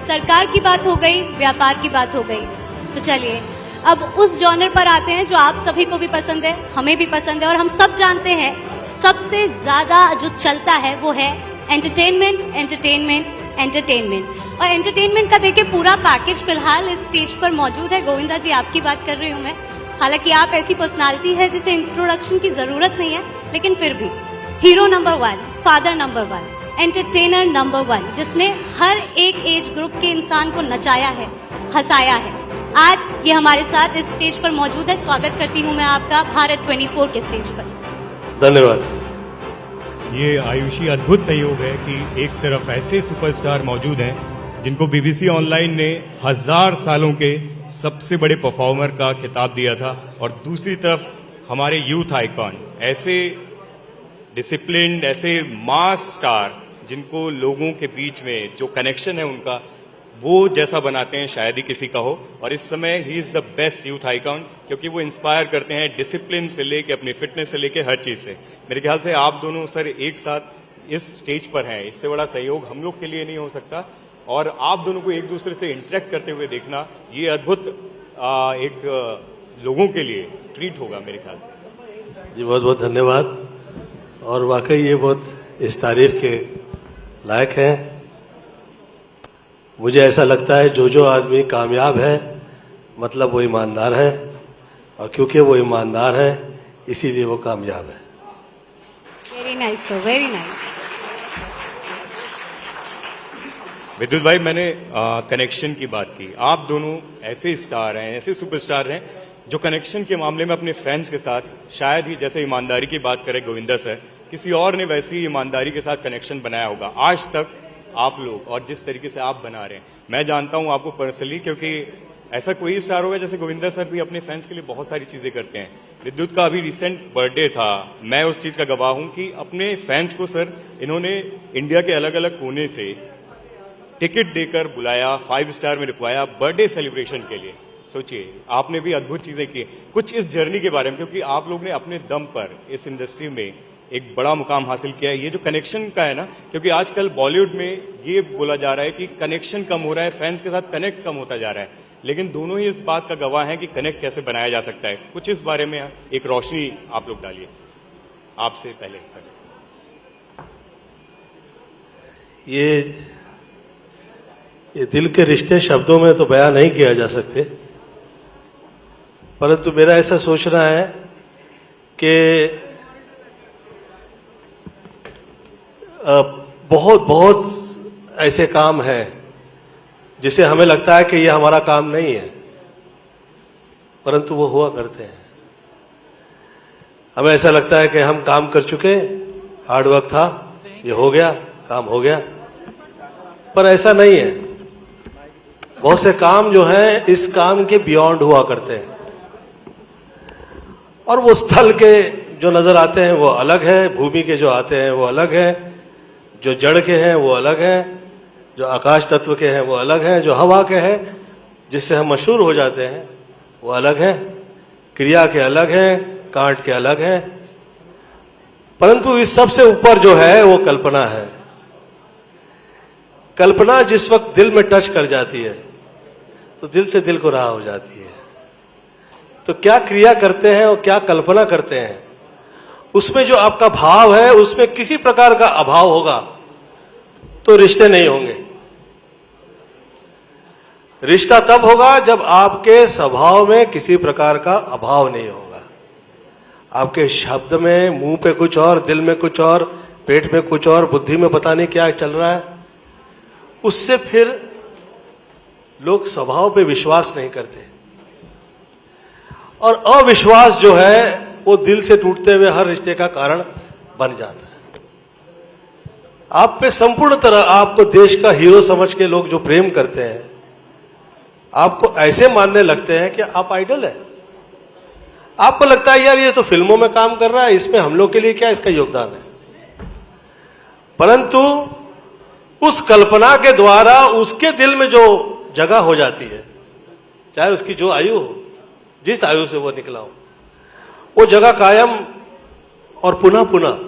सरकार की बात हो गई, व्यापार की बात हो गई, तो चलिए अब उस जॉनर पर आते हैं जो आप सभी को भी पसंद है, हमें भी पसंद है और हम सब जानते हैं सबसे ज्यादा जो चलता है वो है एंटरटेनमेंट, एंटरटेनमेंट, एंटरटेनमेंट। और एंटरटेनमेंट का देखिए पूरा पैकेज फिलहाल इस स्टेज पर मौजूद है। गोविंदा जी, आपकी बात कर रही हूँ मैं। हालांकि आप ऐसी पर्सनालिटी है जिसे इंट्रोडक्शन की जरूरत नहीं है, लेकिन फिर भी hero number 1, father number 1, entertainer number 1, जिसने हर एक एज ग्रुप के इंसान को नचाया है, हंसाया है, आज ये हमारे साथ इस स्टेज पर मौजूद है। स्वागत करती हूँ मैं आपका भारत 24 के स्टेज पर। धन्यवाद। ये आयुषी अद्भुत संयोग है कि एक तरफ ऐसे सुपरस्टार मौजूद हैं जिनको बीबीसी ऑनलाइन ने 1000 सालों के सबसे बड़े परफॉर्मर का खिताब दिया था, और दूसरी तरफ हमारे यूथ आइकॉन, ऐसे डिसिप्लिन्ड, ऐसे मास स्टार जिनको लोगों के बीच में जो कनेक्शन है उनका वो जैसा बनाते हैं शायद ही किसी का हो। और इस समय he is the best youth icon, क्योंकि वो इंस्पायर करते हैं डिसिप्लिन से लेके अपनी फिटनेस से लेके हर चीज से। मेरे ख्याल से आप दोनों सर एक साथ इस स्टेज पर हैं, इससे बड़ा सहयोग हम लोग के लिए नहीं हो सकता। और आप दोनों को एक दूसरे से इंटरेक्ट करते हुए देखना ये अद्भुत एक लोगों के लिए ट्रीट होगा मेरे ख्याल से। जी बहुत बहुत धन्यवाद। और वाकई ये बहुत इस तारीफ के लायक है। मुझे ऐसा लगता है जो आदमी कामयाब है मतलब वो ईमानदार है, और क्योंकि वो ईमानदार है इसीलिए वो कामयाब है। Very nice sir, very nice. विद्युत भाई, मैंने कनेक्शन की बात की। आप दोनों ऐसे स्टार हैं, ऐसे सुपरस्टार हैं जो कनेक्शन के मामले में अपने फैंस के साथ शायद ही, जैसे ईमानदारी की बात करें गोविंदा सर, किसी और ने वैसी ईमानदारी के साथ कनेक्शन बनाया होगा आज तक आप लोग। और जिस तरीके से आप बना रहे हैं, मैं जानता हूं आपको पर्सनली, क्योंकि ऐसा कोई स्टार होगा जैसे गोविंदा सर भी अपने फैंस के लिए बहुत सारी चीजें करते हैं। विद्युत का अभी रिसेंट बर्थडे था, मैं उस चीज का गवाह हूं कि अपने फैंस को सर इन्होंने इंडिया के अलग अलग कोने से टिकट देकर बुलाया, 5 स्टार में रुकवाया बर्थडे सेलिब्रेशन के लिए। सोचिए, आपने भी अद्भुत चीजें की। कुछ इस जर्नी के बारे में, क्योंकि आप लोग ने अपने दम पर इस इंडस्ट्री में एक बड़ा मुकाम हासिल किया है। ये जो कनेक्शन का है ना, क्योंकि आजकल बॉलीवुड में ये बोला जा रहा है कि कनेक्शन कम हो रहा है, फैंस के साथ कनेक्ट कम होता जा रहा है, लेकिन दोनों ही इस बात का गवाह हैं कि कनेक्ट कैसे बनाया जा सकता है। कुछ इस बारे में एक रोशनी आप लोग डालिए। आपसे पहले सर। ये दिल के रिश्ते शब्दों में तो बयां नहीं किया जा सकते, परंतु मेरा ऐसा सोचना है कि बहुत ऐसे काम हैं जिसे हमें लगता है कि ये हमारा काम नहीं है, परंतु वो हुआ करते हैं। हमें ऐसा लगता है कि हम काम कर चुके, हार्ड वर्क था, ये हो गया, काम हो गया, पर ऐसा नहीं है। बहुत से काम जो हैं इस काम के बियॉन्ड हुआ करते हैं, और वो स्थल के जो नजर आते हैं वो अलग है, भूमि के जो आते हैं वो अलग है, जो जड़ के हैं वो अलग है, जो आकाश तत्व के हैं वो अलग है, जो हवा के हैं जिससे हम मशहूर हो जाते हैं वो अलग है, क्रिया के अलग है, कांट के अलग है, परंतु इस सबसे ऊपर जो है वो कल्पना है। कल्पना जिस वक्त दिल में टच कर जाती है तो दिल से दिल को राह हो जाती है। तो क्या क्रिया करते हैं और क्या कल्पना करते हैं, उसमें जो आपका भाव है उसमें किसी प्रकार का अभाव होगा तो रिश्ते नहीं होंगे। रिश्ता तब होगा जब आपके स्वभाव में किसी प्रकार का अभाव नहीं होगा। आपके शब्द में, मुंह पे कुछ और, दिल में कुछ और, पेट में कुछ और, बुद्धि में पता नहीं क्या चल रहा है, उससे फिर लोग स्वभाव पे विश्वास नहीं करते। और अविश्वास जो है वो दिल से टूटते हुए हर रिश्ते का कारण बन जाता है। आप पे संपूर्ण तरह, आपको देश का हीरो समझ के लोग जो प्रेम करते हैं, आपको ऐसे मानने लगते हैं कि आप आइडल है। आपको लगता है यार ये तो फिल्मों में काम कर रहा है, इसमें हम लोग के लिए क्या इसका योगदान है। परंतु उस कल्पना के द्वारा उसके दिल में जो जगह हो जाती है, चाहे उसकी जो आयु हो, जिस आयु से वो निकला हो, वो जगह कायम और पुनः पुनः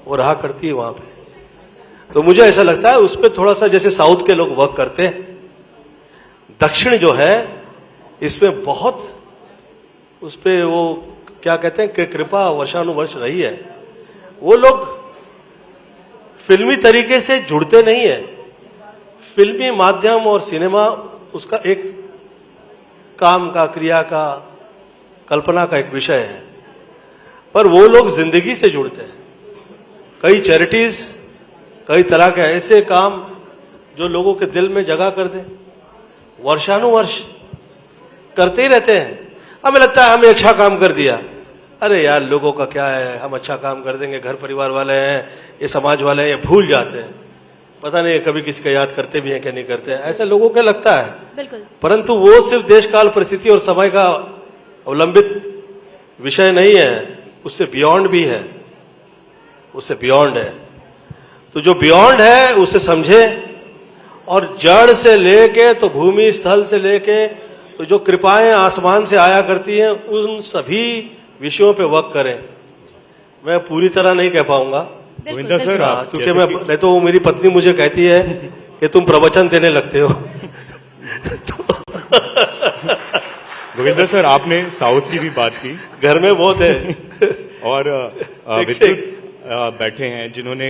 वो रहा करती है वहां पे। तो मुझे ऐसा लगता है उस पर थोड़ा सा जैसे साउथ के लोग वर्क करते हैं, दक्षिण जो है इसमें बहुत उस पे वो क्या कहते हैं कि कृपा वर्षानुवर्ष रही है। वो लोग फिल्मी तरीके से जुड़ते नहीं है, फिल्मी माध्यम और सिनेमा उसका एक काम का, क्रिया का, कल्पना का एक विषय है, पर वो लोग जिंदगी से जुड़ते हैं। कई चैरिटीज, कई तरह के ऐसे काम जो लोगों के दिल में जगह कर दें, वर्षानुवर्ष करते ही रहते हैं। हमें लगता है हमें अच्छा काम कर दिया, अरे यार लोगों का क्या है, हम अच्छा काम कर देंगे, घर परिवार वाले हैं, ये समाज वाले हैं, ये भूल जाते हैं। पता नहीं कभी किसी का याद करते भी हैं कि नहीं करते हैं, ऐसा लोगों को लगता है। बिल्कुल। परंतु वो सिर्फ देश काल परिस्थिति और समय का अवलंबित विषय नहीं है, उससे बियॉन्ड भी है, उससे बियॉन्ड है। तो जो बियॉन्ड है उसे समझे, और जड़ से लेके तो भूमि स्थल से लेके तो जो कृपाएं आसमान से आया करती हैं उन सभी विषयों पे वर्क करें। मैं पूरी तरह नहीं कह पाऊंगा गोविंदा सर, आप क्योंकि मैं नहीं तो मेरी पत्नी मुझे कहती है कि तुम प्रवचन देने लगते हो। गोविंदा सर, आपने साउथ की भी बात की, घर में बहुत है। और विद्युत बैठे हैं जिन्होंने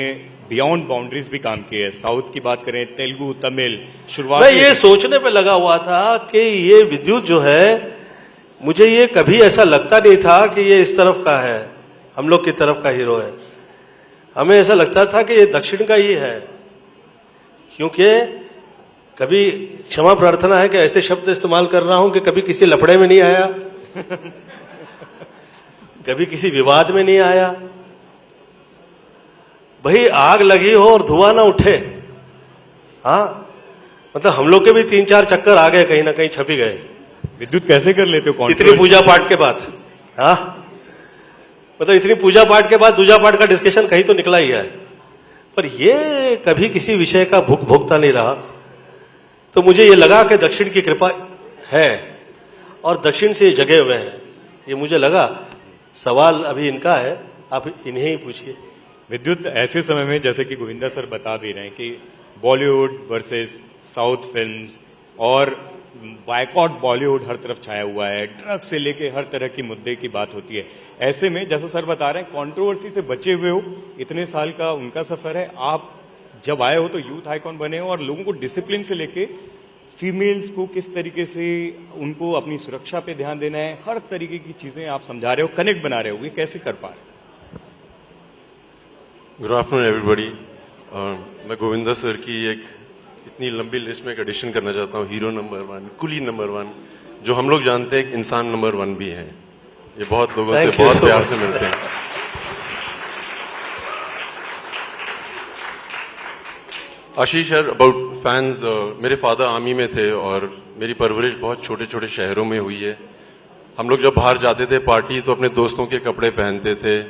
बियॉन्ड बाउंड्रीज भी काम किए हैं। साउथ की बात करें, तेलुगु, तमिल, शुरुआत मैं ये सोचने पे लगा हुआ था कि ये विद्युत जो है, मुझे ये कभी ऐसा लगता नहीं था कि ये इस तरफ का है, हम लोग की तरफ का हीरो है। हमें ऐसा लगता था कि ये दक्षिण का ही है, क्योंकि कभी क्षमा प्रार्थना है कि ऐसे शब्द इस्तेमाल कर रहा हूं कि कभी किसी लफड़े में नहीं आया, कभी किसी विवाद में नहीं आया। भाई आग लगी हो और धुआं ना उठे, हाँ, मतलब हम लोग के भी 3-4 चक्कर आ गए, कहीं ना कहीं छपी गए। विद्युत कैसे कर लेते हो इतनी पूजा पाठ के बाद, हाँ, मतलब इतनी पूजा पाठ के बाद दूजा पाठ का डिस्कशन कहीं तो निकला ही है, पर ये कभी किसी विषय का भुगता नहीं रहा। तो मुझे ये लगा कि दक्षिण की कृपा है और दक्षिण से जगे हुए हैं, ये मुझे लगा। सवाल अभी इनका है, आप इन्हें ही पूछिए। विद्युत, ऐसे समय में जैसे कि गोविंदा सर बता भी रहे हैं कि बॉलीवुड वर्सेस साउथ फिल्म्स और बायकॉट बॉलीवुड हर तरफ छाया हुआ है, ड्रग्स से लेके हर तरह की मुद्दे की बात होती है। ऐसे में जैसा सर बता रहे हैं, कंट्रोवर्सी से बचे हुए हो, इतने साल का उनका सफर है, आप जब आए हो तो यूथ आइकॉन बने हो और लोगों को डिसिप्लिन से लेके फीमेल्स को किस तरीके से उनको अपनी सुरक्षा पे ध्यान देना है, हर तरीके की चीजें आप समझा रहे हो, कनेक्ट बना रहे हो, ये कैसे कर पा रहे? Good afternoon everybody. मैं गोविंदा सर की एक इतनी लंबी लिस्ट में एक एडिशन करना चाहता हूँ। हीरो नंबर 1, कुली नंबर 1, जो हम लोग जानते हैं इंसान नंबर 1 भी है। ये बहुत लोगों से बहुत प्यार से मिलते हैं। आशीष सर, अबाउट फैंस, मेरे फादर आर्मी में थे और मेरी परवरिश बहुत छोटे छोटे शहरों में हुई है। हम लोग जब बाहर जाते थे पार्टी तो अपने दोस्तों के कपड़े पहनते थे।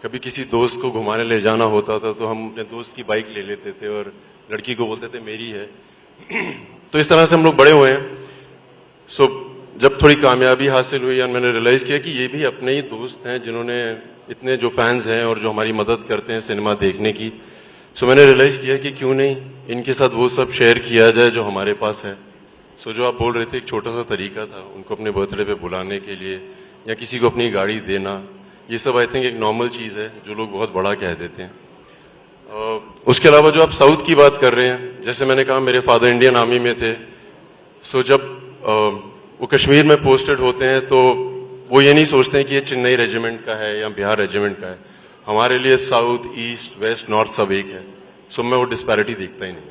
कभी किसी दोस्त को घुमाने ले जाना होता था तो हम अपने दोस्त की बाइक ले लेते थे और लड़की को बोलते थे मेरी है। तो इस तरह से हम लोग बड़े हुए हैं। सो जब थोड़ी कामयाबी हासिल हुई और मैंने रियलाइज किया कि ये भी अपने ही दोस्त हैं जिन्होंने इतने जो फैंस हैं और जो हमारी मदद करते हैं सिनेमा देखने की, सो मैंने रियलाइज किया कि क्यों नहीं इनके साथ वो सब शेयर किया जाए जो हमारे पास है। सो जो आप बोल रहे थे, एक छोटा सा तरीका था उनको अपने बर्थडे पे बुलाने के लिए या किसी को अपनी गाड़ी देना, ये सब आई थिंक एक नॉर्मल चीज़ है जो लोग बहुत बड़ा कह देते हैं। उसके अलावा जो आप साउथ की बात कर रहे हैं, जैसे मैंने कहा मेरे फादर इंडियन आर्मी में थे। सो जब वो कश्मीर में पोस्टेड होते हैं तो वो ये नहीं सोचते हैं कि ये चेन्नई रेजिमेंट का है या बिहार रेजिमेंट का है। हमारे लिए साउथ, ईस्ट, वेस्ट, नॉर्थ सब एक है। सो मैं वो डिस्पैरिटी देखता ही नहीं।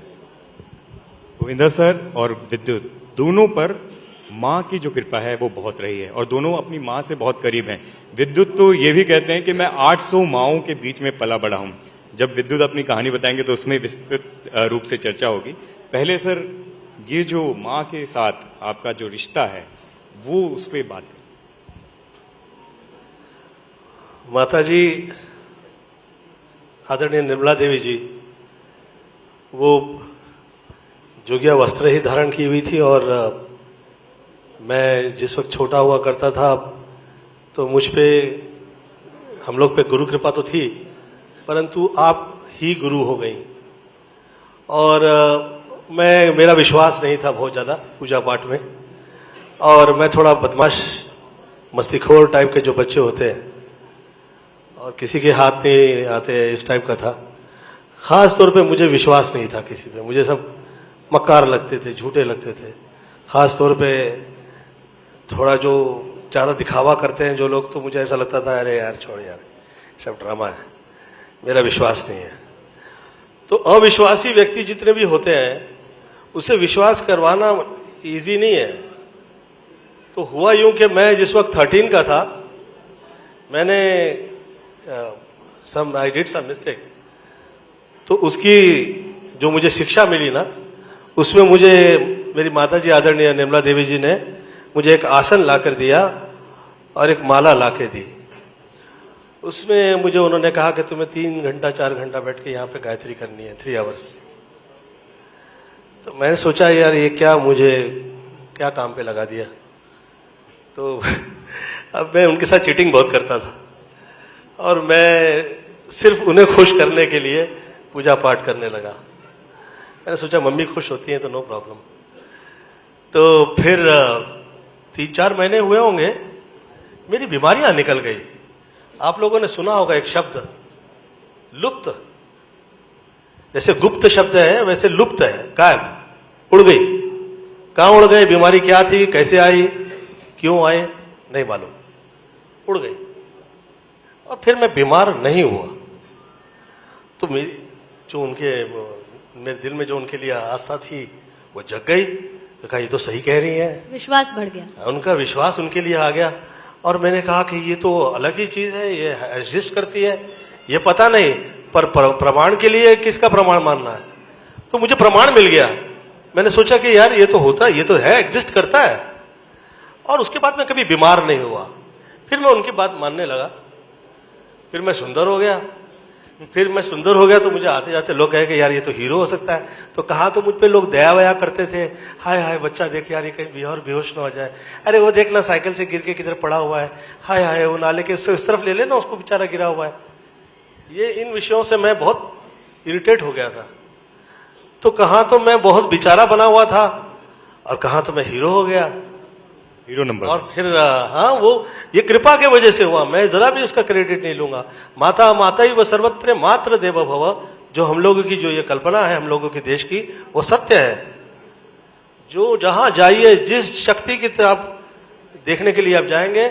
गोविंदा सर और विद्युत दोनों पर माँ की जो कृपा है वो बहुत रही है और दोनों अपनी माँ से बहुत करीब हैं। विद्युत तो ये भी कहते हैं कि मैं 800 माँओं के बीच में पला बड़ा हूँ। जब विद्युत अपनी कहानी बताएंगे तो उसमें विस्तृत रूप से चर्चा होगी। पहले सर, ये जो माँ के साथ आपका जो रिश्ता है वो उस पर बात करें। माता जी, आदरणीय निर्मला देवी जी, वो जोगिया वस्त्र ही धारण की हुई थी और मैं जिस वक्त छोटा हुआ करता था तो मुझ पे, हम लोग पे गुरु कृपा तो थी, परंतु आप ही गुरु हो गई। और मेरा विश्वास नहीं था बहुत ज़्यादा पूजा पाठ में, और मैं थोड़ा बदमाश मस्तीखोर टाइप के जो बच्चे होते हैं और किसी के हाथ नहीं आते इस टाइप का था। खास तौर पे मुझे विश्वास नहीं था किसी पे, मुझे सब मक्कार लगते थे, झूठे लगते थे। खास तौर पे थोड़ा जो ज़्यादा दिखावा करते हैं जो लोग, तो मुझे ऐसा लगता था अरे यार छोड़ यार, सब ड्रामा है, मेरा विश्वास नहीं है। तो अविश्वासी व्यक्ति जितने भी होते हैं उसे विश्वास करवाना इजी नहीं है। तो हुआ यूं कि मैं जिस वक्त 13 का था, मैंने आई डिड सम मिस्टेक, तो उसकी जो मुझे शिक्षा मिली ना, उसमें मुझे मेरी माता जी आदरणीय निर्मला देवी जी ने मुझे एक आसन लाकर दिया और एक माला लाकर दी। उसमें मुझे उन्होंने कहा कि तुम्हें 3 घंटा 4 घंटा बैठ के यहाँ पे गायत्री करनी है, 3 आवर्स। तो मैंने सोचा यार ये क्या मुझे क्या काम पे लगा दिया। तो अब मैं उनके साथ चीटिंग बहुत करता था और मैं सिर्फ उन्हें खुश करने के लिए पूजा पाठ करने लगा। मैंने सोचा मम्मी खुश होती हैं तो नो प्रॉब्लम। तो फिर 3-4 महीने हुए होंगे, मेरी बीमारियां निकल गई। आप लोगों ने सुना होगा एक शब्द लुप्त, जैसे गुप्त शब्द है वैसे लुप्त है, गायब, उड़ गई। कहां उड़ गई, बीमारी क्या थी, कैसे आई, क्यों आए, नहीं मालूम, उड़ गई। और फिर मैं बीमार नहीं हुआ। तो मेरी जो मेरे दिल में जो उनके लिए आस्था थी वो जग गई। तो कहा ये तो सही कह रही है, विश्वास बढ़ गया, उनका विश्वास उनके लिए आ गया। और मैंने कहा कि ये तो अलग ही चीज है, ये एग्जिस्ट करती है, ये पता नहीं, पर प्रमाण के लिए किसका प्रमाण मानना है। तो मुझे प्रमाण मिल गया। मैंने सोचा कि यार ये तो होता है, ये तो है, एग्जिस्ट करता है। और उसके बाद मैं कभी बीमार नहीं हुआ। फिर मैं उनकी बात मानने लगा, फिर मैं सुंदर हो गया। फिर मैं सुंदर हो गया तो मुझे आते जाते लोग कहे कि यार ये तो हीरो हो सकता है। तो कहा तो मुझ पे लोग दया वया करते थे, हाय हाय बच्चा देख यार ये कहीं बेहोश ना हो जाए, अरे वो देखना साइकिल से गिर के किधर पड़ा हुआ है, हाय हाय वो नाले के उससे इस तरफ ले लेना, उसको बेचारा गिरा हुआ है। ये इन विषयों से मैं बहुत इरिटेट हो गया था। तो कहा तो मैं बहुत बेचारा बना हुआ था और कहा तो मैं हीरो हो गया, हीरो नंबर। और फिर हाँ, वो ये कृपा के वजह से हुआ, मैं जरा भी उसका क्रेडिट नहीं लूंगा। माता माता ही व सर्वत्र मात्र देव भव, जो हम लोगों की जो ये कल्पना है हम लोगों के देश की, वो सत्य है। जो जहां जाइए, जिस शक्ति की तरफ देखने के लिए आप जाएंगे,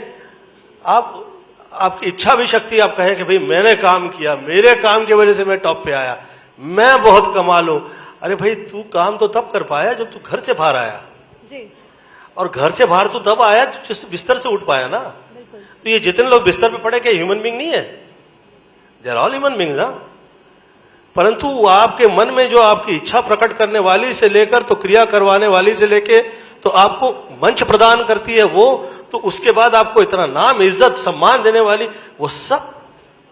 आपकी इच्छा भी शक्ति, आप कहें कि भाई मैंने काम किया, मेरे काम की वजह से मैं टॉप पे आया, मैं बहुत कमाल हूं। अरे भाई तू काम तो तब कर पाया जब तू घर से बाहर आया जी। और घर से बाहर तो तब आया जिस बिस्तर से उठ पाया ना। तो ये जितने लोग बिस्तर पे पड़े, क्या ह्यूमन बीइंग नहीं है? They are all human being ना। परंतु आपके मन में जो आपकी इच्छा प्रकट करने वाली से लेकर तो क्रिया करवाने वाली से लेके तो आपको मंच प्रदान करती है वो, तो उसके बाद आपको इतना नाम इज्जत सम्मान देने वाली, वो सब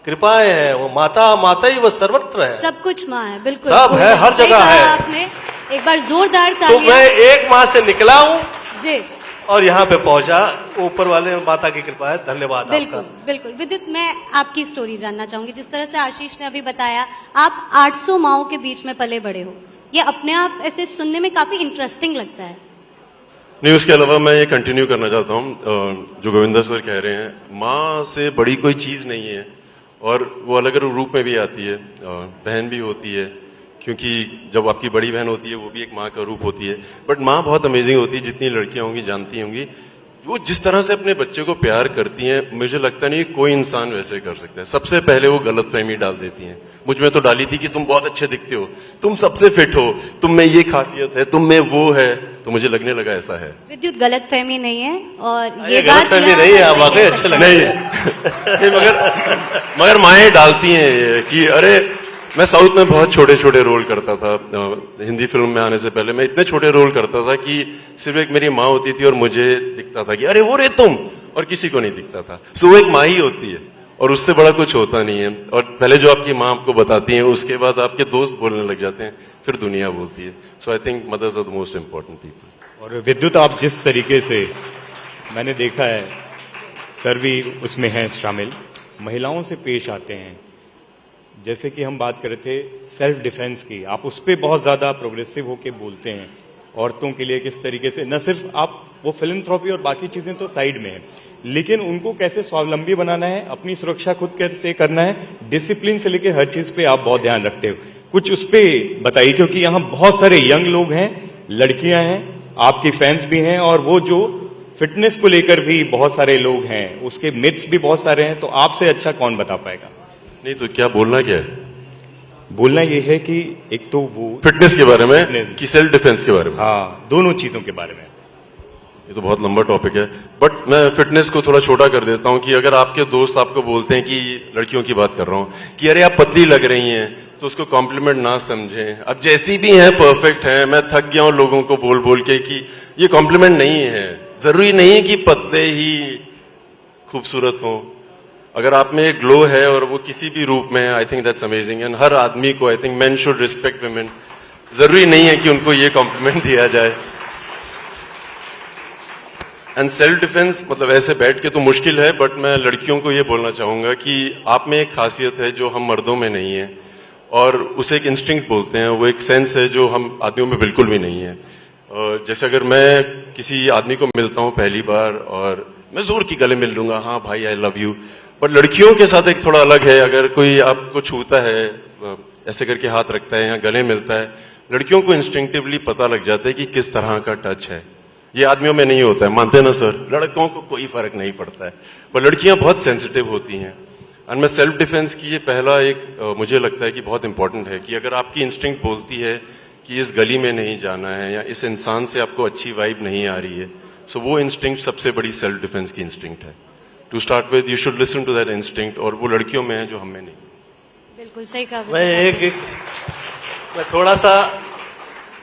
कृपाएं है। वो माता माता ही वो सर्वत्र है, सब कुछ माँ है, बिल्कुल सब है, हर जगह है। आपने एक बार जोरदार तालियां। तो मैं 1 माह से निकला हूँ जी और यहाँ पे पहुंचा, ऊपर वाले माता की कृपा है, धन्यवाद। बिल्कुल आपका। बिल्कुल विद्युत, मैं आपकी स्टोरी जानना चाहूंगी। जिस तरह से आशीष ने अभी बताया, आप 800 माओं के बीच में पले बड़े हो, ये अपने आप ऐसे सुनने में काफी इंटरेस्टिंग लगता है। नहीं, उसके अलावा मैं ये कंटिन्यू करना चाहता हूँ जो गोविंदा सर कह रहे हैं, माँ से बड़ी कोई चीज नहीं है, और वो अलग अलग रूप में भी आती है, बहन भी होती है, क्योंकि जब आपकी बड़ी बहन होती है वो भी एक माँ का रूप होती है। बट माँ बहुत अमेजिंग होती है, जितनी लड़कियां होंगी जानती होंगी, वो जिस तरह से अपने बच्चे को प्यार करती हैं, मुझे लगता नहीं कोई इंसान वैसे कर सकता है। सबसे पहले वो गलतफहमी डाल देती हैं, मुझ में तो डाली थी कि तुम बहुत अच्छे दिखते हो, तुम सबसे फिट हो, तुम में ये खासियत है, तुम में वो है, तो मुझे लगने लगा ऐसा है। विद्युत गलतफहमी नहीं है, और ये गलतफहमी नहीं है, आप वाकई अच्छे लगे। नहीं मगर माएँ डालती हैं कि अरे, मैं साउथ में बहुत छोटे छोटे रोल करता था, हिंदी फिल्म में आने से पहले मैं इतने छोटे रोल करता था कि सिर्फ एक मेरी माँ होती थी और मुझे दिखता था कि अरे वो रे तुम, और किसी को नहीं दिखता था। सो वो एक माँ ही होती है और उससे बड़ा कुछ होता नहीं है। और पहले जो आपकी माँ आपको बताती है, उसके बाद आपके दोस्त बोलने लग जाते हैं, फिर दुनिया बोलती है। So I think mothers are the most important people. और विद्युत, आप जिस तरीके से मैंने देखा है, सर भी उसमें हैं शामिल, महिलाओं से पेश आते हैं, जैसे कि हम बात कर रहे थे सेल्फ डिफेंस की, आप उस पर बहुत ज्यादा प्रोग्रेसिव होके बोलते हैं, औरतों के लिए किस तरीके से, न सिर्फ आप वो फिलैंथ्रोपी और बाकी चीजें तो साइड में है, लेकिन उनको कैसे स्वावलंबी बनाना है, अपनी सुरक्षा खुद कैसे करना है, डिसिप्लिन से लेके हर चीज पे आप बहुत ध्यान रखते हो। कुछ उस पे बताइए, क्योंकि यहाँ बहुत सारे यंग लोग हैं, लड़कियां हैं, आपकी फैंस भी हैं, और वो जो फिटनेस को लेकर भी बहुत सारे लोग हैं, उसके मिथ्स भी बहुत सारे हैं, तो आपसे अच्छा कौन बता पाएगा? नहीं तो क्या बोलना क्या है? बोलना ये है कि एक तो वो फिटनेस के बारे में Fitness। कि सेल्फ डिफेंस के बारे में? हाँ, दोनों चीजों के बारे में। ये तो बहुत लंबा टॉपिक है, बट मैं फिटनेस को थोड़ा छोटा कर देता हूँ कि अगर आपके दोस्त आपको बोलते हैं कि लड़कियों की बात कर रहा हूँ कि अरे आप पतली लग रही हैं, तो उसको कॉम्प्लीमेंट ना समझें। अब जैसी भी हैं परफेक्ट हैं, मैं थक गया हूँ लोगों को बोल बोल के कि ये कॉम्प्लीमेंट नहीं है। जरूरी नहीं है कि पतले ही खूबसूरत हों। अगर आप में एक ग्लो है और वो किसी भी रूप में है, I think that's amazing. And हर आदमी को, I think men should respect women. जरूरी नहीं है कि उनको ये कॉम्प्लीमेंट दिया जाए। एंड सेल्फ डिफेंस मतलब ऐसे बैठ के तो मुश्किल है, बट मैं लड़कियों को ये बोलना चाहूंगा कि आप में एक खासियत है जो हम मर्दों में नहीं है, और उसे एक इंस्टिंक्ट बोलते हैं, वो एक सेंस है जो हम आदमियों में बिल्कुल भी नहीं है। जैसे अगर मैं किसी आदमी को मिलता हूँ पहली बार और मैं जोर की गले मिल लूंगा, हाँ भाई आई लव यू, बट लड़कियों के साथ एक थोड़ा अलग है। अगर कोई आपको छूता है, ऐसे करके हाथ रखता है या गले मिलता है, लड़कियों को इंस्टिंक्टिवली पता लग जाता है कि किस तरह का टच है। ये आदमियों में नहीं होता है, मानते हैं ना सर? लड़कों को कोई फर्क नहीं पड़ता है, पर लड़कियां बहुत सेंसिटिव होती हैं। और मैं सेल्फ डिफेंस की ये पहला एक मुझे लगता है कि बहुत इंपॉर्टेंट है कि अगर आपकी इंस्टिंक्ट बोलती है कि इस गली में नहीं जाना है या इस इंसान से आपको अच्छी वाइब नहीं आ रही है, सो वो इंस्टिंक्ट सबसे बड़ी सेल्फ डिफेंस की इंस्टिंक्ट है। To start with you should listen to that instinct, और वो लड़कियों में है जो हमें नहीं। बिल्कुल सही कहा। मैं थोड़ा सा,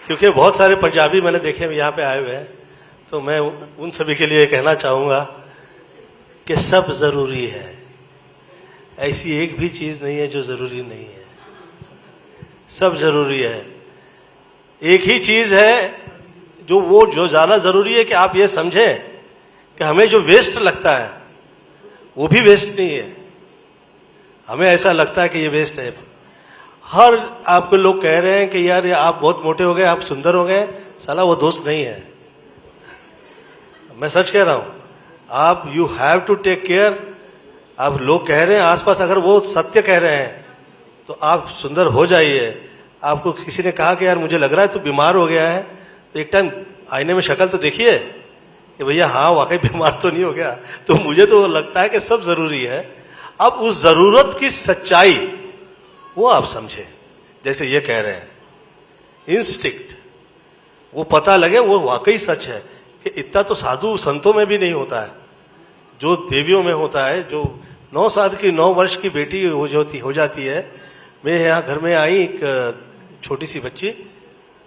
क्योंकि बहुत सारे पंजाबी मैंने देखे यहाँ पे आए हुए हैं, तो मैं उन सभी के लिए कहना चाहूंगा कि सब जरूरी है। ऐसी एक भी चीज नहीं है जो जरूरी नहीं है, सब जरूरी है। एक ही चीज है जो ज्यादा जरूरी है कि आप ये समझें कि हमें जो वेस्ट लगता है वो भी वेस्ट नहीं है। हमें ऐसा लगता है कि ये वेस्ट है। हर आपको लोग कह रहे हैं कि यार ये आप बहुत मोटे हो गए, आप सुंदर हो गए, साला वो दोस्त नहीं है। मैं सच कह रहा हूं, आप you have to take care. आप लोग कह रहे हैं आसपास, अगर वो सत्य कह रहे हैं तो आप सुंदर हो जाइए। आपको किसी ने कहा कि यार मुझे लग रहा है तू बीमार हो गया है, तो एक टाइम आईने में शक्ल तो देखिए कि भैया हाँ वाकई बीमार तो नहीं हो गया। तो मुझे तो लगता है कि सब जरूरी है। अब उस जरूरत की सच्चाई वो आप समझे, जैसे ये कह रहे हैं इंस्टिंक्ट, वो पता लगे, वो वाकई सच है कि इतना तो साधु संतों में भी नहीं होता है जो देवियों में होता है। जो 9 साल की 9 वर्ष की बेटी हो जाती है। मैं यहाँ घर में आई एक छोटी सी बच्ची,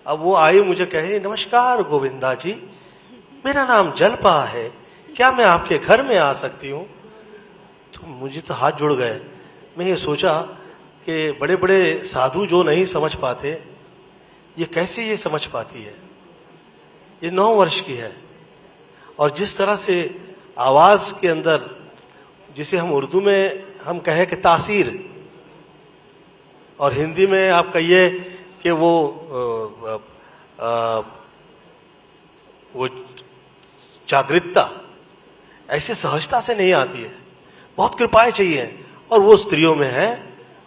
अब वो आई मुझे कहे नमस्कार गोविंदा जी, मेरा नाम जलपा है, क्या मैं आपके घर में आ सकती हूँ? तो मुझे तो हाथ जुड़ गए। मैं ये सोचा कि बड़े बड़े साधु जो नहीं समझ पाते, ये कैसे ये समझ पाती है? ये 9 वर्ष की है, और जिस तरह से आवाज के अंदर, जिसे हम उर्दू में हम कहे कि तासीर, और हिंदी में आप कहिए कि वो जागृतता, ऐसे सहजता से नहीं आती है। बहुत कृपाएं चाहिए, और वो स्त्रियों में है,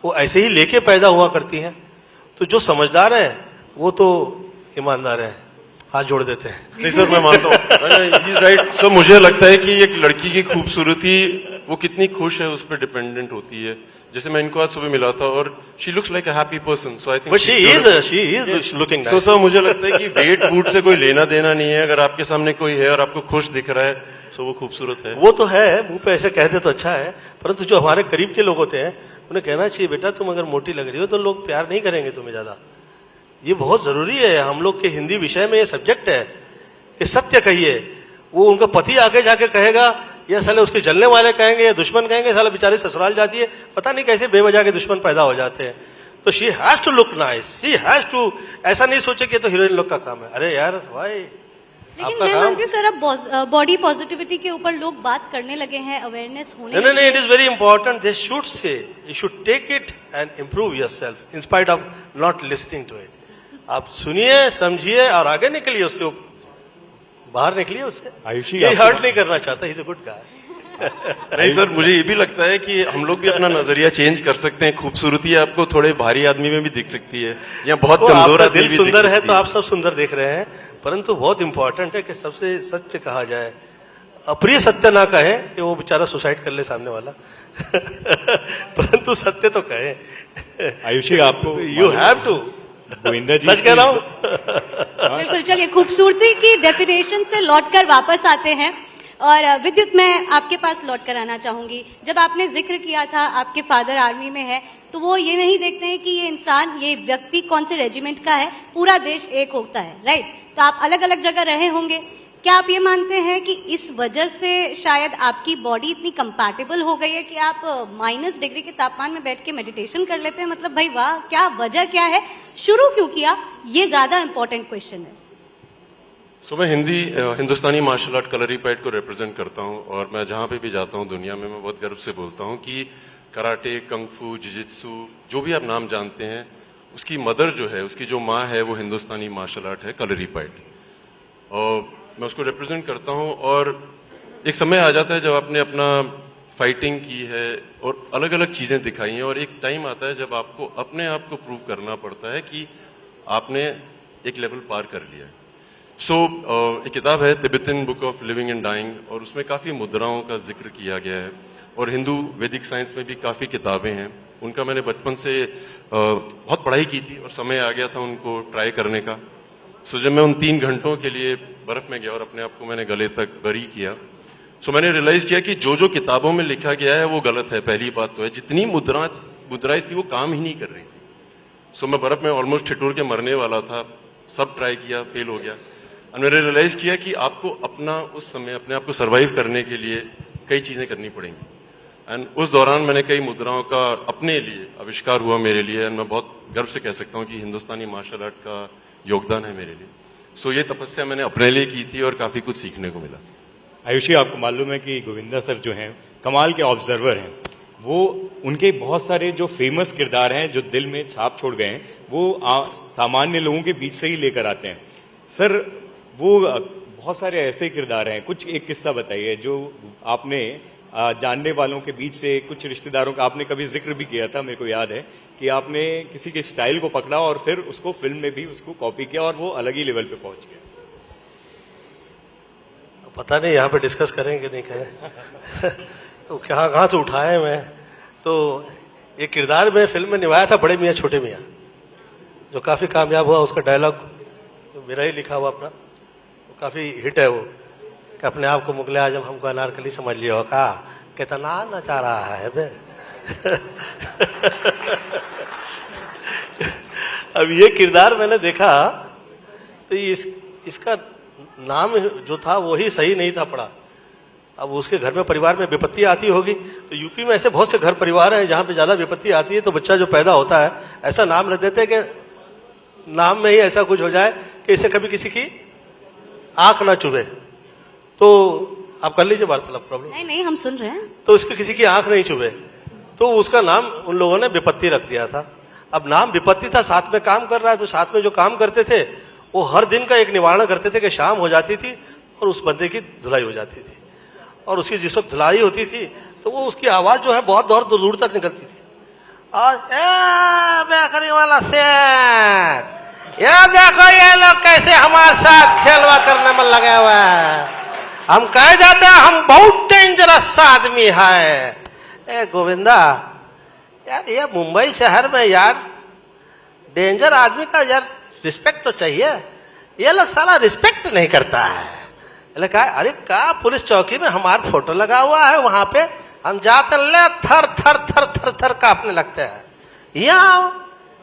वो ऐसे ही लेके पैदा हुआ करती हैं। तो जो समझदार है वो तो ईमानदार है, हाथ जोड़ देते हैं। नहीं सर, मैं मानता हूँ, ही इज राइट। सो मुझे लगता है कि एक लड़की की खूबसूरती वो कितनी खुश है उस पर डिपेंडेंट होती है। जैसे मैं इनको आज सुबह मिला था और she looks like a happy person, so I think she is looking nice. So sir मुझे लगता है कि वेट वूट से कोई लेना देना नहीं है। अगर आपके सामने कोई है और आपको खुश दिख रहा है, सो वो खूबसूरत है। वो तो है, मुंह पे ऐसे कहते तो अच्छा है, परंतु जो हमारे करीब के लोग होते हैं उन्हें कहना चाहिए बेटा तुम अगर मोटी लग रही हो तो लोग प्यार नहीं करेंगे तुम्हें ज्यादा। ये बहुत जरूरी है। हम लोग के हिंदी विषय में ये सब्जेक्ट है कि सत्य कहिए। वो उनका पति आके जाके कहेगा, या साले उसके जलने वाले कहेंगे या दुश्मन कहेंगे, साला बेचारी ससुराल जाती है, पता नहीं कैसे बेवजह के दुश्मन पैदा हो जाते हैं। तो she has to look nice, he has to, ऐसा नहीं सोचे कि तो हीरोइन लोग का काम है। अरे यार भाई, लेकिन आपका मैं काम- मानती हूँ सर अब बॉडी पॉजिटिविटी के ऊपर लोग बात करने लगे हैं, अवेयरनेस होने नहीं नहीं लगी नहीं, है। It is very important. They should say, you should take it and improve yourself in spite of not listening to it. आप सुनिए, समझिए और आगे निकलिए, उससे बाहर निकलिए उससे. आयुषी, ये आपको- हर्ट नहीं करना चाहता. He is a good guy. नहीं सर, मुझे ये भी लगता है कि हम लोग भी अपना नजरिया चेंज कर सकते हैं. खूबसूरती आपको थोड़े भारी आदमी में भी दिख सकती है, या बहुत तो कमजोर आपका आदमी दिल भी सुंदर दिख है सकती तो आप सब सुंदर देख रहे हैं, परंतु बहुत इंपॉर्टेंट है कि सबसे सत्य कहा जाए. अप्रिय सत्य ना कहे कि वो बेचारा सुसाइड कर ले सामने वाला. परंतु सत्य तो कहे. आयुषी, आपको यू हैव टू. गोविंदा जी सच कह रहा हूं. बिल्कुल. चलिए, खूबसूरती की डेफिनेशन से लौटकर वापस आते हैं और विद्युत, मैं आपके पास लौट कर आना चाहूंगी. जब आपने जिक्र किया था आपके फादर आर्मी में है, तो वो ये नहीं देखते हैं कि ये इंसान, ये व्यक्ति कौन से रेजिमेंट का है, पूरा देश एक होता है, राइट? तो आप अलग अलग जगह रहे होंगे. क्या आप ये मानते हैं कि इस वजह से शायद आपकी बॉडी इतनी कंपैटिबल हो गई है कि आप -डिग्री के तापमान में बैठ के मेडिटेशन कर लेते हैं? मतलब भाई वाह, क्या वजह क्या है, शुरू क्यों किया, ये ज्यादा इंपॉर्टेंट क्वेश्चन है. सो मैं हिंदुस्तानी मार्शल आर्ट कलरीपैड को रिप्रेजेंट करता हूं, और मैं जहां पे भी जाता हूं दुनिया में, मैं बहुत गर्व से बोलता हूं कि कराटे, कंगफू, जिजित्सु, जो भी आप नाम जानते हैं, उसकी मदर जो है, उसकी जो माँ है, वो हिंदुस्तानी मार्शल आर्ट है, कलरीपैड. और मैं उसको रिप्रेजेंट करता हूं. और एक समय आ जाता है जब आपने अपना फाइटिंग की है और अलग अलग चीजें दिखाई हैं, और एक टाइम आता है जब आपको अपने आप को प्रूव करना पड़ता है कि आपने एक लेवल पार कर लिया है. सो एक किताब है Tibetan book of living and dying, और उसमें काफी मुद्राओं का जिक्र किया गया है, और हिंदू वैदिक साइंस में भी काफी किताबें हैं. उनका मैंने बचपन से बहुत पढ़ाई की थी, और समय आ गया था उनको ट्राई करने का. सो जब मैं उन 3 घंटों के लिए बर्फ में गया और अपने आप को मैंने गले तक बरी किया, सो मैंने रियलाइज किया कि जो जो किताबों में लिखा गया है वो गलत है. पहली बात तो है, जितनी मुद्राएं थी वो काम ही नहीं कर रही थी. सो मैं बर्फ में ऑलमोस्ट ठिठुर के मरने वाला था. सब ट्राई किया, फेल हो गया. और मैंने रियलाइज किया कि आपको अपना उस समय अपने आप को सर्वाइव करने के लिए कई चीजें करनी पड़ेंगी. एंड उस दौरान मैंने कई मुद्राओं का अपने लिए आविष्कार हुआ मेरे लिए, एंड मैं बहुत गर्व से कह सकता हूँ कि हिंदुस्तानी मार्शल आर्ट का योगदान है मेरे लिए. सो ये तपस्या मैंने अपने लिए की थी और काफी कुछ सीखने को मिला. आयुषी, आपको मालूम है कि गोविंदा सर जो हैं कमाल के ऑब्जर्वर हैं. वो उनके बहुत सारे जो फेमस किरदार हैं जो दिल में छाप छोड़ गए हैं, वो सामान्य लोगों के बीच से ही लेकर आते हैं. सर, वो बहुत सारे ऐसे किरदार हैं, कुछ एक किस्सा बताइए जो आपने जानने वालों के बीच से, कुछ रिश्तेदारों का आपने कभी जिक्र भी किया था, मेरे को याद है कि आपने किसी के स्टाइल को पकड़ा और फिर उसको फिल्म में भी उसको कॉपी किया और वो अलग ही लेवल पे पहुंच गया. पता नहीं यहाँ पे डिस्कस करेंगे नहीं करें. तो कहाँ से उठाए मैं. तो एक किरदार में फिल्म में निभाया था, बड़े मियाँ छोटे मियाँ, जो काफी कामयाब हुआ. उसका डायलॉग मेरा ही लिखा हुआ अपना, वो काफी हिट है. वो कि अपने आप को मुगले आजम हमको अनारकली समझ लिया हो का, कितना नचा रहा है बे. अब ये किरदार मैंने देखा तो इसका नाम जो था वो ही सही नहीं था पड़ा. अब उसके घर में परिवार में विपत्ति आती होगी, तो यूपी में ऐसे बहुत से घर परिवार हैं जहां पे ज्यादा विपत्ति आती है, तो बच्चा जो पैदा होता है ऐसा नाम रख देते हैं कि नाम में ही ऐसा कुछ हो जाए कि इसे कभी किसी की आंख ना चुभे. तो आप कर लीजिए वार्तालाप, प्रॉब्लम नहीं नहीं, हम सुन रहे हैं. तो इसको किसी की आंख नहीं चुभे, तो उसका नाम उन लोगों ने विपत्ति रख दिया था. अब नाम विपत्ति था, साथ में काम कर रहा है, तो साथ में जो काम करते थे वो हर दिन का एक निवारण करते थे कि शाम हो जाती थी और उस बंदे की धुलाई हो जाती थी, और उसकी जिस वक्त धुलाई होती थी तो वो उसकी आवाज जो है बहुत दूर तक निकलती थी. और बेकरी वाला सेठ, ये देखो ये लोग कैसे हमारे साथ खेलवा करने में लगे हुए हैं. हम कह जाते हैं हम बहुत डेंजरस आदमी है. ए गोविंदा यार, ये मुंबई शहर में यार डेंजर आदमी का यार रिस्पेक्ट तो चाहिए. ये लोग साला रिस्पेक्ट नहीं करता है. कहा अरे का पुलिस चौकी में हमारा फोटो लगा हुआ है, वहां पे हम जाते ले थर थर थर थर थर कांपने लगते हैं. यहाँ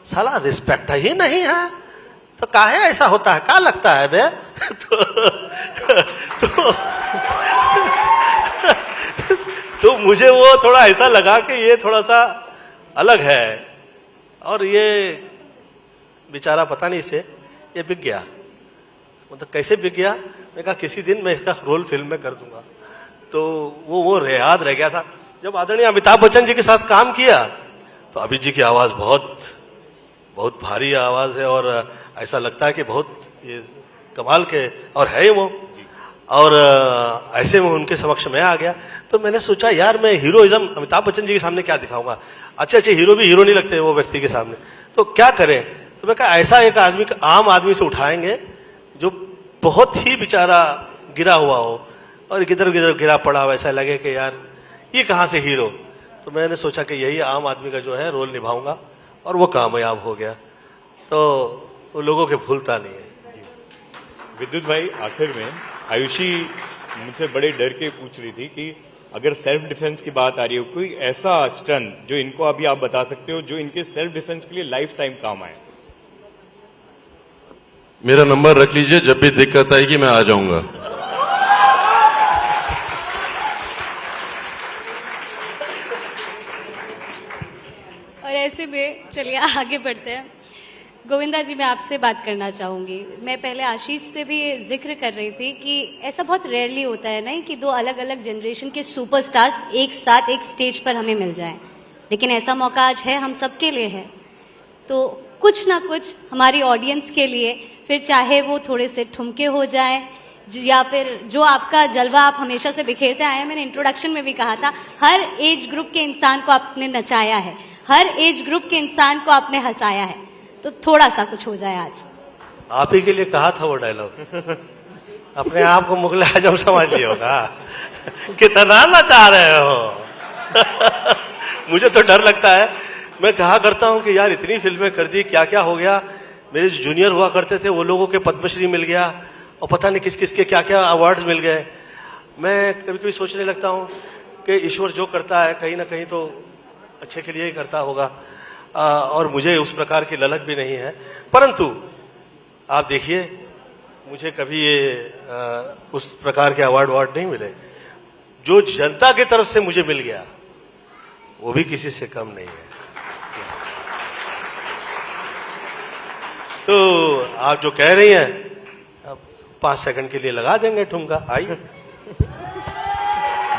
साला रिस्पेक्ट ही नहीं है, तो काहे ऐसा होता है, क्या लगता है बे? तो मुझे वो थोड़ा ऐसा लगा कि ये थोड़ा सा अलग है, और ये बेचारा पता नहीं से ये बिक गया. मतलब कैसे बिक गया? मैं कहा किसी दिन मैं इसका रोल फिल्म में कर दूंगा। तो वो याद रह गया था। जब आदरणीय अमिताभ बच्चन जी के साथ काम किया तो अभिजीत जी की आवाज बहुत बहुत भारी आवाज है और ऐसा लगता है कि बहुत ये कमाल के और है वो। और ऐसे में उनके समक्ष मैं आ गया तो मैंने सोचा यार मैं हीरोइज्म अमिताभ बच्चन जी के सामने क्या दिखाऊंगा? अच्छे हीरो भी हीरो नहीं लगते वो व्यक्ति के सामने, तो क्या करें? तो मैं कहा ऐसा एक आदमी, आम आदमी से उठाएंगे जो बहुत ही बेचारा गिरा हुआ हो और किधर किधर गिरा पड़ा हो, ऐसा लगे कि यार ये कहाँ से हीरो। तो मैंने सोचा कि यही आम आदमी का जो है रोल निभाऊंगा और वो कामयाब हो गया। तो वो लोगों के भूलता नहीं है। विद्युत भाई, आखिर में आयुषी मुझसे बड़े डर के पूछ रही थी कि अगर सेल्फ डिफेंस की बात आ रही हो, कोई ऐसा स्टन जो इनको अभी आप बता सकते हो जो इनके सेल्फ डिफेंस के लिए लाइफ टाइम काम आए। मेरा नंबर रख लीजिए, जब भी दिक्कत आएगी मैं आ जाऊंगा। और ऐसे में चलिए आगे बढ़ते हैं। गोविंदा जी, मैं आपसे बात करना चाहूंगी। मैं पहले आशीष से भी जिक्र कर रही थी कि ऐसा बहुत रेयरली होता है नहीं कि दो अलग अलग जनरेशन के सुपरस्टार्स एक साथ एक स्टेज पर हमें मिल जाएं, लेकिन ऐसा मौका आज है, हम सबके लिए है। तो कुछ ना कुछ हमारी ऑडियंस के लिए, फिर चाहे वो थोड़े से ठुमके हो जाएं या फिर जो आपका जलवा आप हमेशा से बिखेरते आए हैं। मैंने इंट्रोडक्शन में भी कहा था, हर एज ग्रुप के इंसान को आपने नचाया है, हर एज ग्रुप के इंसान को आपने हंसाया है, तो थोड़ा सा कुछ हो जाए आज। आप ही के लिए कहा था वो डायलॉग। अपने आप को मुगल आजम समझ लिया होगा। कितना नचा रहे हो। मुझे तो डर लगता है, मैं कहा करता हूं कि यार इतनी फिल्में कर दी, क्या क्या हो गया। मेरे जो जूनियर हुआ करते थे वो लोगों के पद्मश्री मिल गया और पता नहीं किस किस के क्या क्या अवार्ड्स मिल गए। मैं कभी कभी सोचने लगता हूं कि ईश्वर जो करता है कहीं ना कहीं तो अच्छे के लिए ही करता होगा, और मुझे उस प्रकार की ललक भी नहीं है। परंतु आप देखिए, मुझे कभी ये उस प्रकार के अवार्ड नहीं मिले। जो जनता की तरफ से मुझे मिल गया वो भी किसी से कम नहीं है। तो आप जो कह रही हैं, अब 5 सेकंड के लिए लगा देंगे ठुमका। आइए।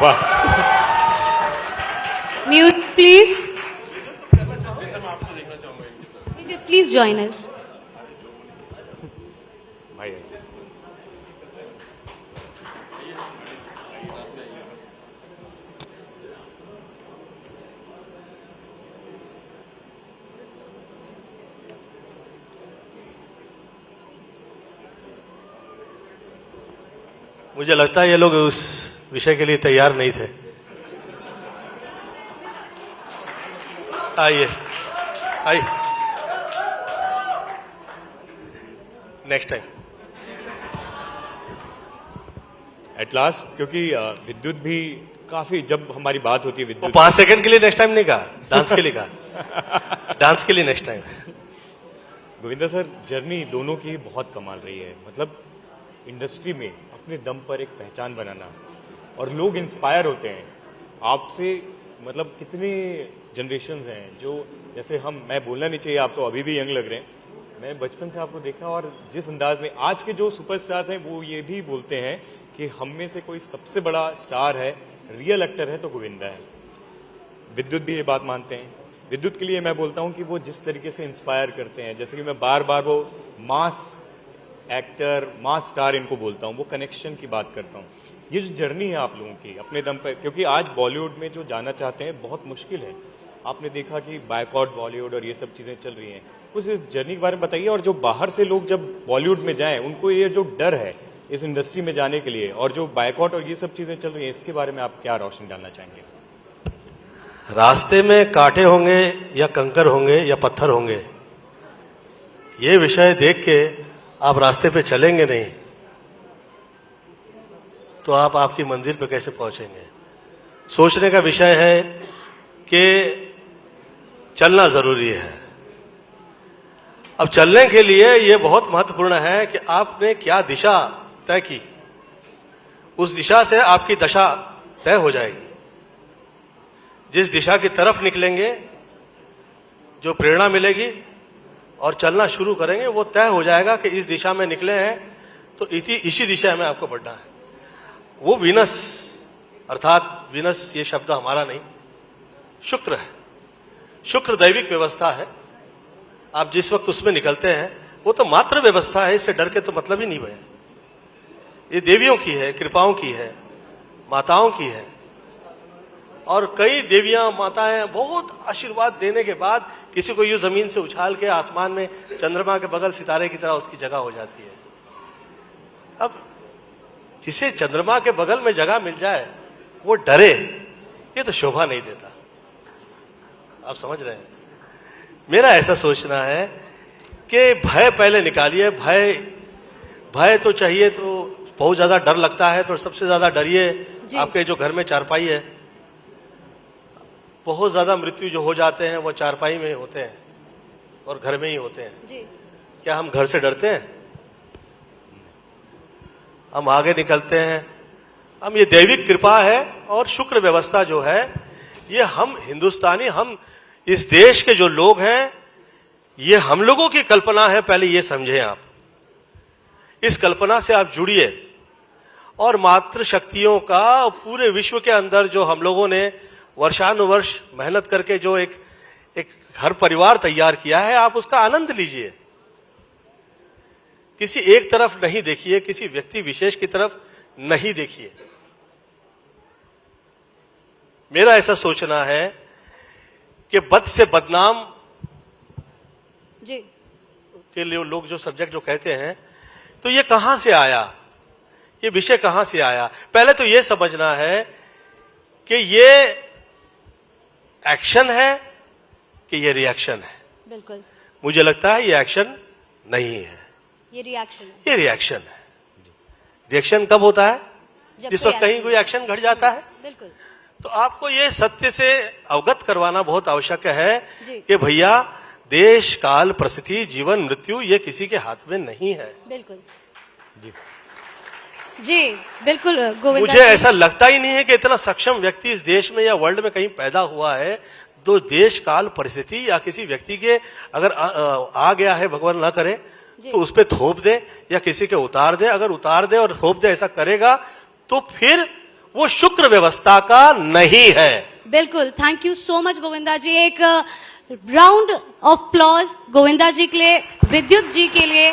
वाह, mute please, please join us. भाई मुझे लगता है ये लोग उस विषय के लिए तैयार नहीं थे। आइए आइए, नेक्स्ट टाइम एट लास्ट, क्योंकि विद्युत भी काफी, जब हमारी बात होती है विद्युत, 5 सेकंड के लिए नेक्स्ट टाइम नहीं कहा, डांस के लिए कहा। डांस के लिए next time. Govinda sir, journey दोनों की बहुत कमाल रही है। मतलब इंडस्ट्री में अपने दम पर एक पहचान बनाना, और लोग इंस्पायर होते हैं आपसे। मतलब कितने जनरेशन्स हैं जो, जैसे मैं बोलना नहीं चाहिए, आप तो अभी भी यंग लग रहे हैं। मैं बचपन से आपको देखा, और जिस अंदाज में आज के जो सुपरस्टार्स हैं वो ये भी बोलते हैं कि हम में से कोई सबसे बड़ा स्टार है, रियल एक्टर है तो गोविंदा है। विद्युत भी ये बात मानते हैं। विद्युत के लिए मैं बोलता हूं कि वो जिस तरीके से इंस्पायर करते हैं, जैसे कि मैं बार बार वो मास एक्टर, मास स्टार इनको बोलता हूं, वो कनेक्शन की बात करता हूं। ये जो जर्नी है आप लोगों की अपने दम पर, क्योंकि आज बॉलीवुड में जो जाना चाहते हैं बहुत मुश्किल है। आपने देखा कि बायकॉट बॉलीवुड और ये सब चीजें चल रही हैं। कुछ इस जर्नी के बारे में बताइए। और जो बाहर से लोग जब बॉलीवुड में जाएं, उनको ये जो डर है इस इंडस्ट्री में जाने के लिए, और जो बायकॉट और ये सब चीजें चल रही हैं, इसके बारे में आप क्या रोशनी डालना चाहेंगे? रास्ते में कांटे होंगे या कंकर होंगे या पत्थर होंगे, ये विषय देख के आप रास्ते पे चलेंगे नहीं तो आप आपकी मंजिल पे कैसे पहुंचेंगे। सोचने का विषय है कि चलना जरूरी है। अब चलने के लिए ये बहुत महत्वपूर्ण है कि आपने क्या दिशा तय की, उस दिशा से आपकी दशा तय हो जाएगी। जिस दिशा की तरफ निकलेंगे, जो प्रेरणा मिलेगी और चलना शुरू करेंगे, वो तय हो जाएगा कि इस दिशा में निकले हैं तो इसी दिशा में आपको बढ़ना है। वो वीनस, अर्थात वीनस ये शब्द हमारा नहीं, शुक्र है। शुक्र दैविक व्यवस्था है। आप जिस वक्त उसमें निकलते हैं वो तो मात्र व्यवस्था है, इससे डर के तो मतलब ही नहीं भैया। ये देवियों की है, कृपाओं की है, माताओं की है। और कई देवियां माताएं बहुत आशीर्वाद देने के बाद किसी को यूं जमीन से उछाल के आसमान में चंद्रमा के बगल सितारे की तरह उसकी जगह हो जाती है। अब जिसे चंद्रमा के बगल में जगह मिल जाए वो डरे, ये तो शोभा नहीं देता। आप समझ रहे हैं? मेरा ऐसा सोचना है कि भय पहले निकालिए। भय तो चाहिए, तो बहुत ज्यादा डर लगता है तो सबसे ज्यादा डरिए आपके जो घर में चारपाई है। बहुत ज्यादा मृत्यु जो हो जाते हैं वो चारपाई में होते हैं और घर में ही होते हैं। जी। क्या हम घर से डरते हैं? हम आगे निकलते हैं। हम, ये दैविक कृपा है और शुक्र व्यवस्था जो है, ये हम हिंदुस्तानी, हम इस देश के जो लोग हैं, ये हम लोगों की कल्पना है। पहले ये समझें आप, इस कल्पना से आप जुड़िए और मातृ शक्तियों का पूरे विश्व के अंदर जो हम लोगों ने वर्षानुवर्ष मेहनत करके जो एक घर परिवार तैयार किया है, आप उसका आनंद लीजिए। किसी एक तरफ नहीं देखिए, किसी व्यक्ति विशेष की तरफ नहीं देखिए। मेरा ऐसा सोचना है कि बद से बदनाम जी। के लिए लोग जो सब्जेक्ट जो कहते हैं, तो ये कहां से आया, ये विषय कहां से आया? पहले तो ये समझना है कि ये एक्शन है कि ये रिएक्शन है। बिल्कुल। मुझे लगता है ये एक्शन नहीं है, ये रिएक्शन है। ये रिएक्शन है। रिएक्शन कब होता है? जब जिस कोई वक्त कहीं कोई एक्शन घट जाता है। बिल्कुल। तो आपको ये सत्य से अवगत करवाना बहुत आवश्यक है जी। कि भैया, देश काल परिस्थिति, जीवन मृत्यु, ये किसी के हाथ में नहीं है। बिल्कुल जी, बिल्कुल गोविंदा मुझे जी। ऐसा लगता ही नहीं है कि इतना सक्षम व्यक्ति इस देश में या वर्ल्ड में कहीं पैदा हुआ है। तो देश काल परिस्थिति या किसी व्यक्ति के अगर आ गया है, भगवान ना करे, तो उस पर थोप दे या किसी के उतार दे। अगर उतार दे और थोप दे ऐसा करेगा तो फिर वो शुक्र व्यवस्था का नहीं है। बिल्कुल। Thank you so much Govinda ji. एक round of applause Govinda ji के लिए, विद्युत जी के लिए।